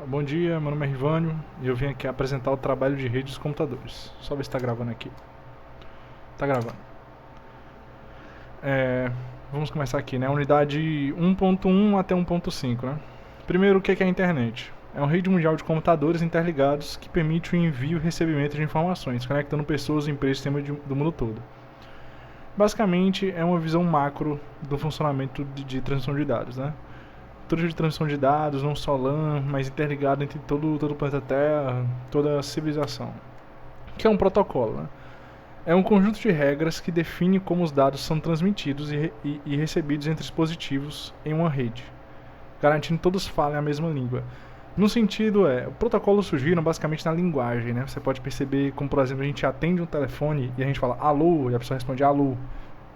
Bom dia, meu nome é Rivânio e eu vim aqui apresentar o trabalho de rede dos computadores. Só ver se está gravando aqui. Tá gravando. Vamos começar aqui, né? Unidade 1.1 até 1.5, né? Primeiro, o que é a internet? É uma rede mundial de computadores interligados que permite o envio e recebimento de informações, conectando pessoas e empresas do mundo todo. Basicamente, é uma visão macro do funcionamento de transmissão de dados, né? Tudo de transmissão de dados, não só LAN, mas interligado entre todo o planeta Terra, toda a civilização. Que é um protocolo, né? É um conjunto de regras que define como os dados são transmitidos e recebidos entre dispositivos em uma rede, garantindo que todos falem a mesma língua. No sentido o protocolo surgiram basicamente na linguagem, né? Você pode perceber como, por exemplo, a gente atende um telefone e a gente fala alô, e a pessoa responde alô,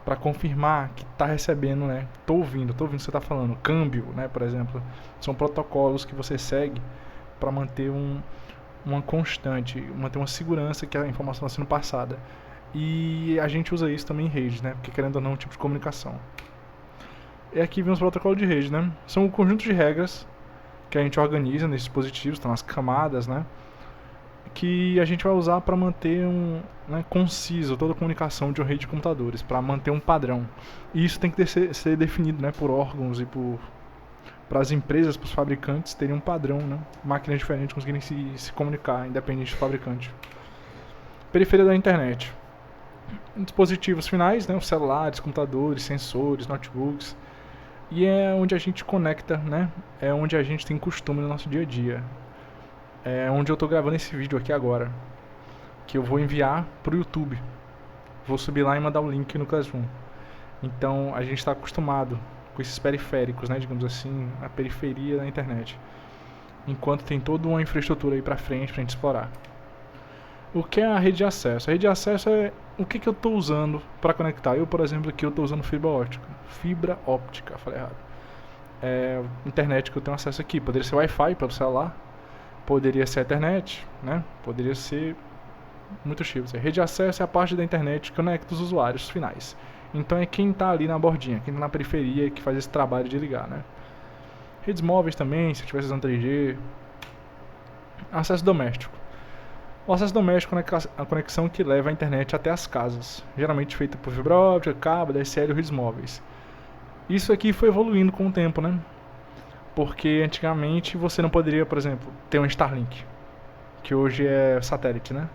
para confirmar que está recebendo, né? Tô ouvindo o que você está falando. Câmbio, né? Por exemplo, são protocolos que você segue para manter uma constante, manter uma segurança que a informação está sendo passada. E a gente usa isso também em redes, né? Porque querendo ou não, é um tipo de comunicação. E aqui vem os protocolos de rede, né? São um conjunto de regras que a gente organiza nesses dispositivos, estão as camadas, né? Que a gente vai usar para manter conciso toda a comunicação de uma rede de computadores, para manter um padrão. E isso tem que ser definido, né, por órgãos e para as empresas, para os fabricantes terem um padrão, né? Máquinas diferentes conseguirem se comunicar, independente do fabricante. Periferia da internet. Dispositivos finais, né, os celulares, computadores, sensores, notebooks. E é onde a gente conecta, né? É onde a gente tem costume no nosso dia a dia. É onde eu tô gravando esse vídeo aqui agora, que eu vou enviar pro YouTube. Vou subir lá e mandar o link no Classroom. Então a gente está acostumado com esses periféricos, né, digamos assim, a periferia da internet. Enquanto tem toda uma infraestrutura aí pra frente pra gente explorar. O que é a rede de acesso? A rede de acesso é o que eu estou usando para conectar. Eu, por exemplo, aqui eu estou usando fibra óptica. Fibra óptica, falei errado. É a internet que eu tenho acesso aqui. Poderia ser Wi-Fi pelo celular. Poderia ser a internet, né? Poderia ser muitos tipos. A rede de acesso é a parte da internet que conecta os usuários finais. Então é quem está ali na bordinha, quem está na periferia que faz esse trabalho de ligar, né? Redes móveis também, se estiver usando 3G. Acesso doméstico. O acesso doméstico é a conexão que leva a internet até as casas, geralmente feita por fibra óptica, cabo, DSL ou redes móveis. Isso aqui foi evoluindo com o tempo, né? Porque antigamente você não poderia, por exemplo, ter um Starlink, que hoje é satélite, né?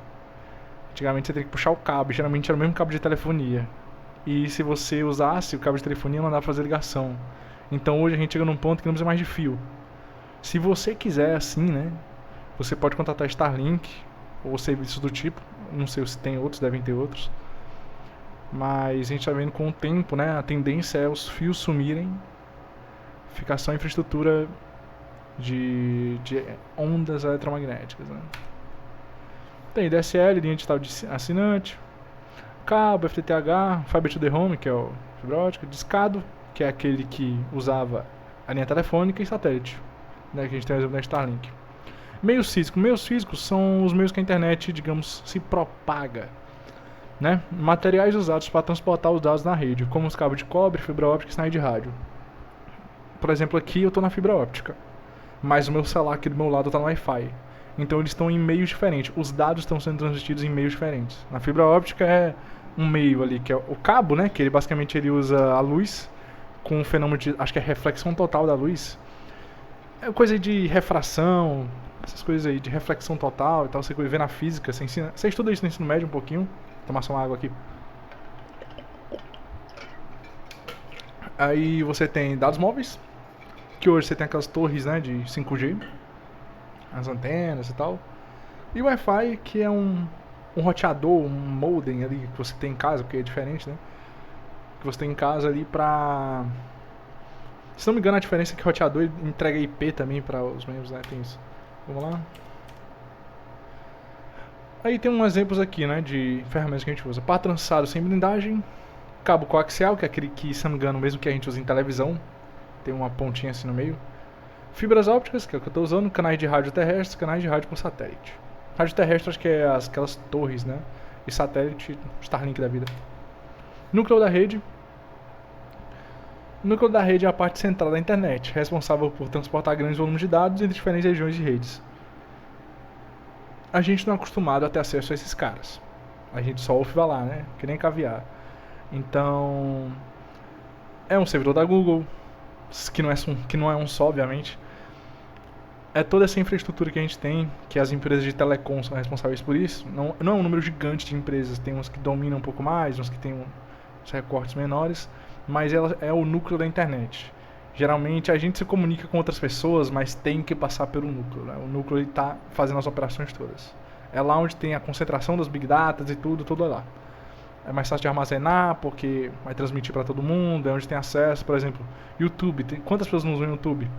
Antigamente você teria que puxar o cabo, geralmente era o mesmo cabo de telefonia. E se você usasse o cabo de telefonia, não dava pra fazer ligação. Então hoje a gente chega num ponto que não precisa mais de fio. Se você quiser assim, né? Você pode contratar Starlink ou serviços do tipo. Não sei se tem outros, devem ter outros. Mas a gente está vendo com o tempo, né? A tendência é os fios sumirem, ficar só infraestrutura de ondas eletromagnéticas, né? Tem DSL, linha digital de assinante, cabo, FTTH, Fiber to the Home, que é o fibra ótica, discado, que é aquele que usava a linha telefônica, e satélite, né? Que a gente tem o exemplo da Starlink. Meios físicos. Meios físicos são os meios que a internet, digamos, se propaga, né? Materiais usados para transportar os dados na rede, como os cabos de cobre, fibra óptica e sinais de rádio. Por exemplo, aqui eu estou na fibra óptica, mas o meu celular aqui do meu lado está no Wi-Fi. Então eles estão em meios diferentes. Os dados estão sendo transmitidos em meios diferentes. Na fibra óptica é um meio ali, que é o cabo, né? Que ele basicamente ele usa a luz com um fenômeno de, acho que é reflexão total da luz. É coisa de refração, essas coisas aí de reflexão total e tal, você vê na física, você estuda isso no ensino médio um pouquinho. Vou tomar só uma água aqui. Aí você tem dados móveis, que hoje você tem aquelas torres, né, de 5G, as antenas e tal. E o Wi-Fi, que é um roteador, um modem ali que você tem em casa, porque é diferente, né? Que você tem em casa ali pra... Se não me engano, a diferença é que o roteador entrega IP também para os membros, né? Tem isso. Vamos lá. Aí tem uns exemplos aqui, né, de ferramentas que a gente usa. Par trançado sem blindagem, cabo coaxial, que é aquele que, se não me engano, mesmo que a gente usa em televisão, tem uma pontinha assim no meio. Fibras ópticas, que é o que eu estou usando, canais de rádio terrestres, canais de rádio por satélite. Rádio terrestre acho que é aquelas torres, né, e satélite, Starlink da vida. Núcleo da rede. O núcleo da rede é a parte central da internet, responsável por transportar grandes volumes de dados entre diferentes regiões de redes. A gente não é acostumado a ter acesso a esses caras. A gente só ouve falar, né? Que nem caviar. Então, é um servidor da Google, que não é um só, obviamente. É toda essa infraestrutura que a gente tem, que as empresas de telecom são responsáveis por isso. Não é um número gigante de empresas, tem uns que dominam um pouco mais, uns que tem uns recortes menores, mas ela é o núcleo da internet. Geralmente a gente se comunica com outras pessoas, mas tem que passar pelo núcleo, né? O núcleo está fazendo as operações todas. É lá onde tem a concentração das big data e tudo é lá. É mais fácil de armazenar, porque vai transmitir para todo mundo, é onde tem acesso. Por exemplo, YouTube, quantas pessoas não usam o YouTube?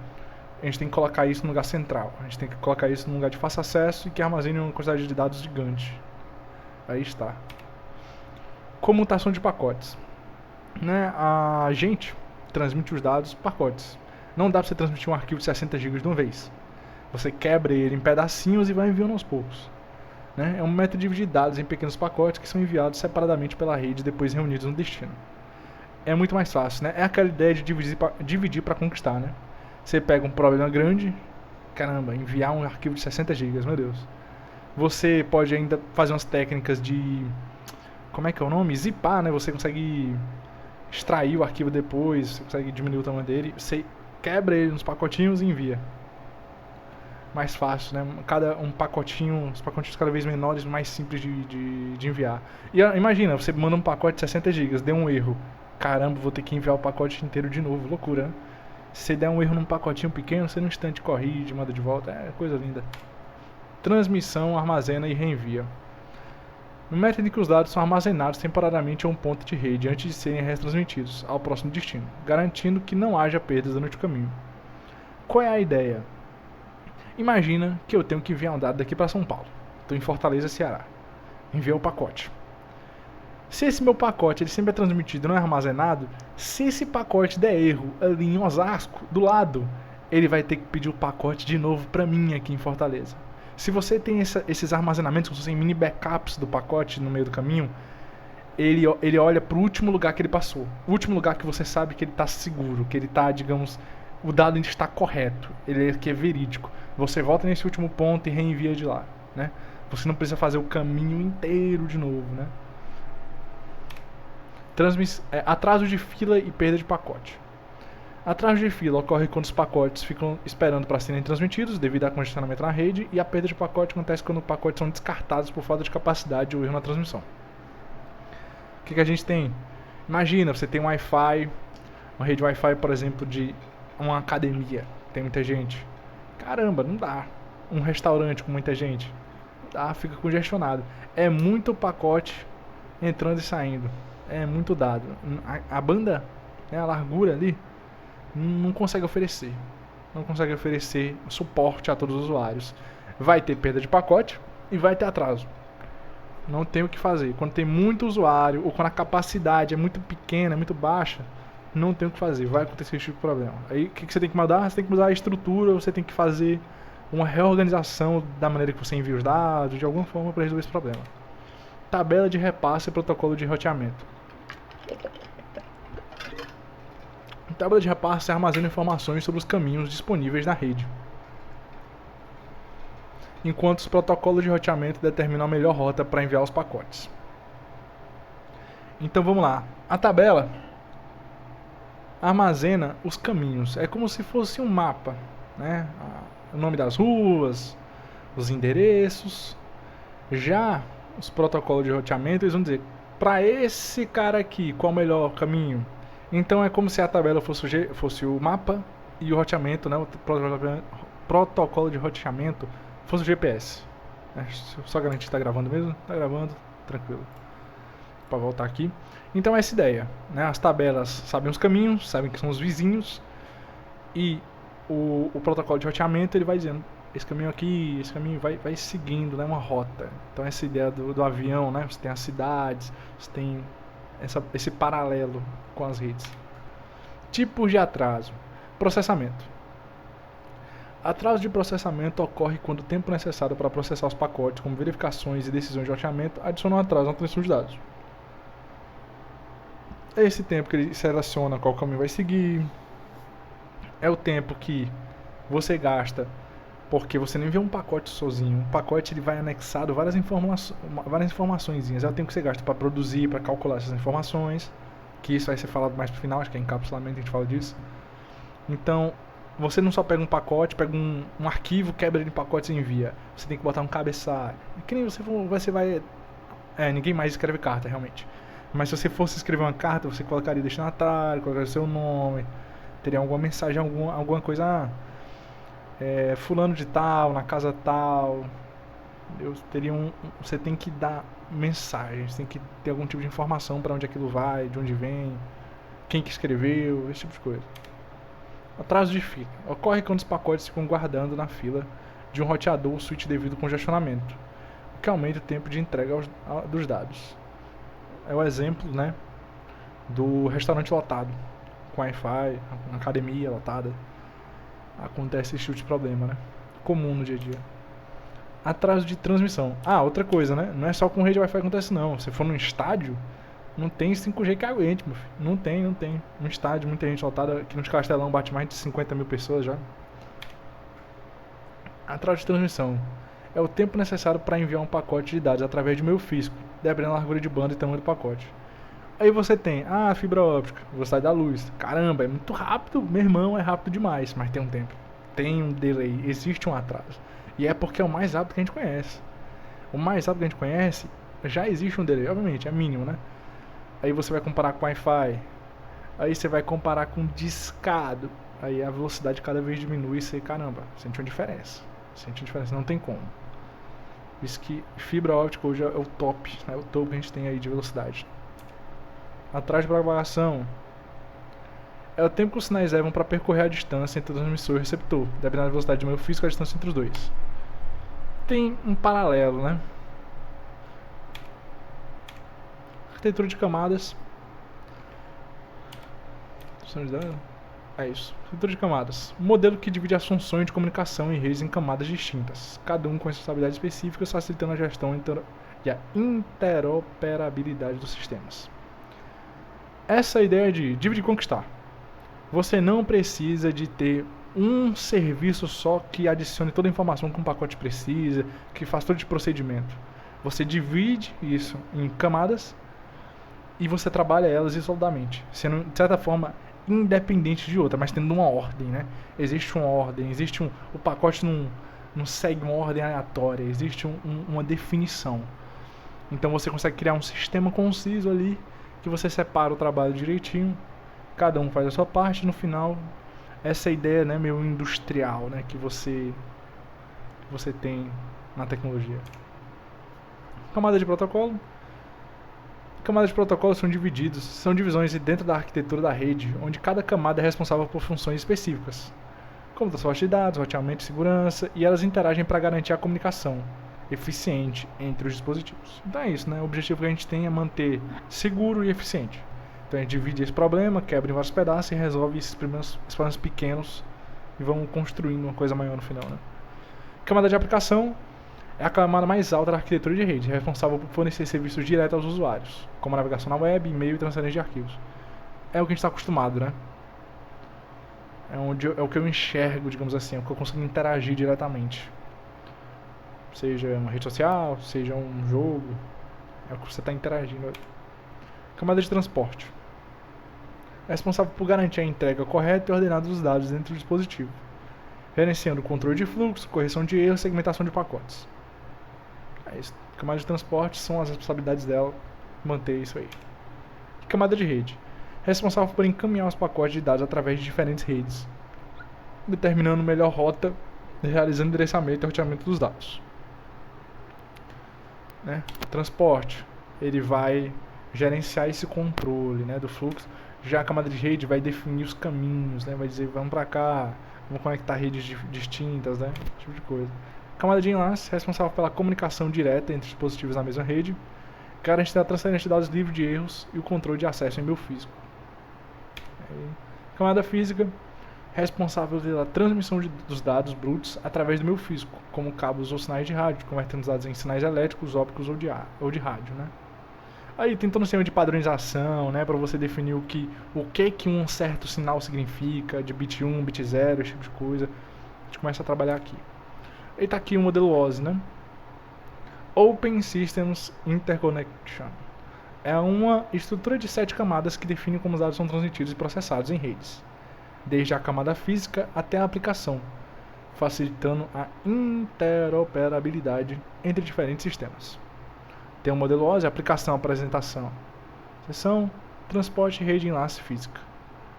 A gente tem que colocar isso no lugar central. A gente tem que colocar isso no lugar de fácil acesso e que armazene uma quantidade de dados gigante. Aí está. Comutação de pacotes. Né? A gente transmite os dados pacotes. Não dá para você transmitir um arquivo de 60 GB de uma vez. Você quebra ele em pedacinhos e vai enviando aos poucos. Né? É um método de dividir dados em pequenos pacotes que são enviados separadamente pela rede e depois reunidos no destino. É muito mais fácil, né? É aquela ideia de dividir para conquistar, né? Você pega um problema grande, caramba, enviar um arquivo de 60 GB, meu Deus. Você pode ainda fazer umas técnicas de, como é que é o nome? Zipar, né? Você consegue extrair o arquivo depois, você consegue diminuir o tamanho dele, você quebra ele nos pacotinhos e envia. Mais fácil, né? Os pacotinhos cada vez menores, mais simples de enviar. E imagina, você manda um pacote de 60 GB, deu um erro. Caramba, vou ter que enviar o pacote inteiro de novo, loucura, né? Se der um erro num pacotinho pequeno, você no instante corrige, manda de volta, é coisa linda. Transmissão, armazena e reenvia. No método em que os dados são armazenados temporariamente a um ponto de rede antes de serem retransmitidos ao próximo destino, garantindo que não haja perdas durante o caminho. Qual é a ideia? Imagina que eu tenho que enviar um dado daqui para São Paulo. Estou em Fortaleza, Ceará. Enviei o pacote. Se esse meu pacote ele sempre é transmitido e não é armazenado, se esse pacote der erro ali em Osasco, do lado, ele vai ter que pedir o pacote de novo para mim aqui em Fortaleza. Se você tem esses armazenamentos, como se fossem mini backups do pacote no meio do caminho, ele olha para o último lugar que ele passou. O último lugar que você sabe que ele está seguro, que ele está, digamos, o dado ainda está correto, que é verídico. Você volta nesse último ponto e reenvia de lá, né? Você não precisa fazer o caminho inteiro de novo, né? Atraso de fila e perda de pacote. Atraso de fila ocorre quando os pacotes ficam esperando para serem transmitidos devido a congestionamento na rede, e a perda de pacote acontece quando os pacotes são descartados por falta de capacidade ou erro na transmissão. O que a gente tem? Imagina, você tem um Wi-Fi, uma rede Wi-Fi, por exemplo, de uma academia, tem muita gente. Caramba, não dá. Um restaurante com muita gente, não dá, fica congestionado. É muito pacote entrando e saindo. É muito dado. A banda, né, a largura ali, não consegue oferecer. Não consegue oferecer suporte a todos os usuários. Vai ter perda de pacote e vai ter atraso. Não tem o que fazer. Quando tem muito usuário ou quando a capacidade é muito pequena, é muito baixa, não tem o que fazer. Vai acontecer esse tipo de problema. Aí o que você tem que mudar? Você tem que mudar a estrutura, você tem que fazer uma reorganização da maneira que você envia os dados, de alguma forma, para resolver esse problema. Tabela de repasse e protocolo de roteamento. A tabela de repasse armazena informações sobre os caminhos disponíveis na rede, enquanto os protocolos de roteamento determinam a melhor rota para enviar os pacotes. Então vamos lá. A tabela armazena os caminhos. É como se fosse um mapa, né? O nome das ruas, os endereços. Já os protocolos de roteamento, eles vão dizer, para esse cara aqui, qual é o melhor caminho? Então é como se a tabela fosse o mapa e o roteamento, né? O protocolo de roteamento fosse o GPS. Só garantir que está gravando mesmo? Está gravando, tranquilo. Para voltar aqui. Então é essa ideia, né? As tabelas sabem os caminhos, sabem que são os vizinhos, e o protocolo de roteamento ele vai dizendo, esse caminho aqui, esse caminho vai seguindo, né, uma rota. Então essa ideia do avião, né, você tem as cidades, você tem esse paralelo com as redes. Tipos de atraso. Processamento. Atraso de processamento ocorre quando o tempo necessário para processar os pacotes, como verificações e decisões de roteamento, adiciona um atraso na transmissão de dados. É esse tempo que ele seleciona qual caminho vai seguir. É o tempo que você gasta porque você não envia um pacote sozinho. Um pacote ele vai anexado várias informaçõezinhas. É o tempo que você gasta para produzir, para calcular essas informações. Que isso vai ser falado mais pro final, acho que é encapsulamento, a gente fala disso. Então, você não só pega um pacote, pega um arquivo, quebra ele em pacotes e envia. Você tem que botar um cabeçalho. Que nem você vai... ninguém mais escreve carta, realmente. Mas se você fosse escrever uma carta, você colocaria destinatário, colocaria seu nome, teria alguma mensagem, alguma coisa... fulano de tal, na casa tal. Você tem que dar mensagens, tem que ter algum tipo de informação para onde aquilo vai, de onde vem, quem que escreveu, esse tipo de coisa. Atraso de fila. Ocorre quando os pacotes ficam guardando na fila de um roteador ou switch devido ao congestionamento, o que aumenta o tempo de entrega dos dados. É o exemplo, né, do restaurante lotado, com Wi-Fi, na academia lotada. Acontece esse tipo de problema, né? Comum no dia a dia. Atraso de transmissão. Outra coisa, né? Não é só com rede Wi-Fi que acontece, não. Se for num estádio, não tem 5G que aguente, meu filho. Não tem. No estádio, muita gente lotada. Aqui nos Castelão bate mais de 50 mil pessoas já. Atraso de transmissão. É o tempo necessário para enviar um pacote de dados através do meu físico, dependendo da largura de banda e tamanho do pacote. Aí você tem, fibra óptica, velocidade da luz. Caramba, é muito rápido, meu irmão, é rápido demais, mas tem um tempo. Tem um delay, existe um atraso. E é porque é o mais rápido que a gente conhece. O mais rápido que a gente conhece, já existe um delay, obviamente, é mínimo, né? Aí você vai comparar com Wi-Fi, aí você vai comparar com discado. Aí a velocidade cada vez diminui e você, caramba, sente uma diferença. Não tem como. Por isso que fibra óptica hoje é o top, né? O topo que a gente tem aí de velocidade. Atraso de propagação é o tempo que os sinais levam para percorrer a distância entre o transmissor e o receptor, dependendo da velocidade do meio físico e a distância entre os dois. Tem um paralelo, né? Arquitetura de camadas. É isso. Arquitetura de camadas. Um modelo que divide as funções de comunicação e redes em camadas distintas, cada um com responsabilidades específicas, facilitando a gestão e a interoperabilidade dos sistemas. Essa ideia de dividir e conquistar. Você não precisa de ter um serviço só que adicione toda a informação que um pacote precisa, que faz todo esse procedimento. Você divide isso em camadas e você trabalha elas isoladamente, sendo de certa forma independente de outra, mas tendo uma ordem, né? Existe uma ordem, o pacote não segue uma ordem aleatória, existe uma definição. Então você consegue criar um sistema conciso ali, que você separa o trabalho direitinho, cada um faz a sua parte, no final, essa ideia, né, meio industrial, né, que você tem na tecnologia. Camada de protocolo. Camadas de protocolo são divisões dentro da arquitetura da rede, onde cada camada é responsável por funções específicas, como transporte de dados, roteamento e segurança, e elas interagem para garantir a comunicação eficiente entre os dispositivos. Então é isso, né? O objetivo que a gente tem é manter seguro e eficiente. Então a gente divide esse problema, quebra em vários pedaços e resolve esses problemas pequenos e vamos construindo uma coisa maior no final, né? Camada de aplicação é a camada mais alta da arquitetura de rede, responsável por fornecer serviços diretos aos usuários, como navegação na web, e-mail e transferência de arquivos. É o que a gente está acostumado, né? É o que eu enxergo, digamos assim, é o que eu consigo interagir diretamente. Seja uma rede social, seja um jogo, é o que você está interagindo. Camada de transporte é responsável por garantir a entrega correta e ordenada dos dados dentro do dispositivo, gerenciando o controle de fluxo, correção de erros e segmentação de pacotes. Camada de transporte são as responsabilidades dela manter isso aí. Camada de rede responsável por encaminhar os pacotes de dados através de diferentes redes, determinando melhor rota e realizando endereçamento e roteamento dos dados. Né? Transporte, ele vai gerenciar esse controle, né, do fluxo. Já a camada de rede vai definir os caminhos, né, vai dizer vamos para cá, vamos conectar redes distintas, né, esse tipo de coisa. Camada de enlace, responsável pela comunicação direta entre dispositivos na mesma rede, garantindo a transferência de dados livre de erros e o controle de acesso em meio físico. Camada física, responsável pela transmissão dos dados brutos através do meio físico, como cabos ou sinais de rádio, convertendo os dados em sinais elétricos, ópticos ou de rádio, né? Aí tem todo um sistema de padronização, né, para você definir o que um certo sinal significa, de bit 1, bit 0, esse tipo de coisa. A gente começa a trabalhar aqui. E tá aqui o modelo OSI, né? Open Systems Interconnection. É uma estrutura de 7 camadas que define como os dados são transmitidos e processados em redes, desde a camada física até a aplicação, facilitando a interoperabilidade entre diferentes sistemas. Tem o modelo OSI, aplicação, apresentação, sessão, transporte, rede, enlace, física.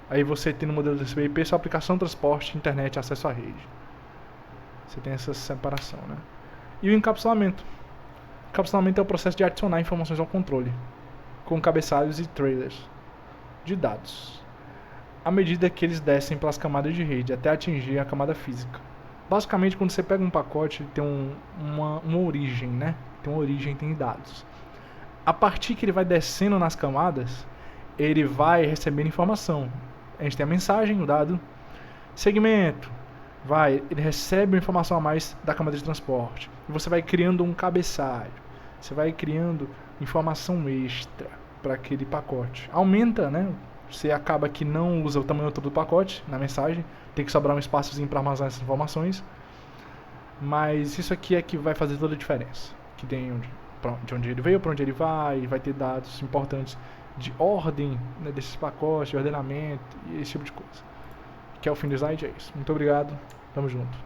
Aí você tem no modelo TCP/IP sua aplicação, transporte, internet, acesso à rede. Você tem essa separação, né? E o encapsulamento. Encapsulamento é o processo de adicionar informações ao controle, com cabeçalhos e trailers de dados, à medida que eles descem pelas camadas de rede até atingir a camada física. Basicamente, quando você pega um pacote, tem uma origem, né? Tem uma origem, tem dados. A partir que ele vai descendo nas camadas, ele vai recebendo informação. A gente tem a mensagem, o dado, segmento, ele recebe uma informação a mais da camada de transporte. E você vai criando um cabeçalho. Você vai criando informação extra para aquele pacote. Aumenta, né? Você acaba que não usa o tamanho todo do pacote na mensagem. Tem que sobrar um espaçozinho para armazenar essas informações. Mas isso aqui é que vai fazer toda a diferença. Que tem de onde ele veio, para onde ele vai ter dados importantes de ordem, né, desses pacotes, de ordenamento e esse tipo de coisa. Que é o fim do slide, é isso. Muito obrigado, tamo junto.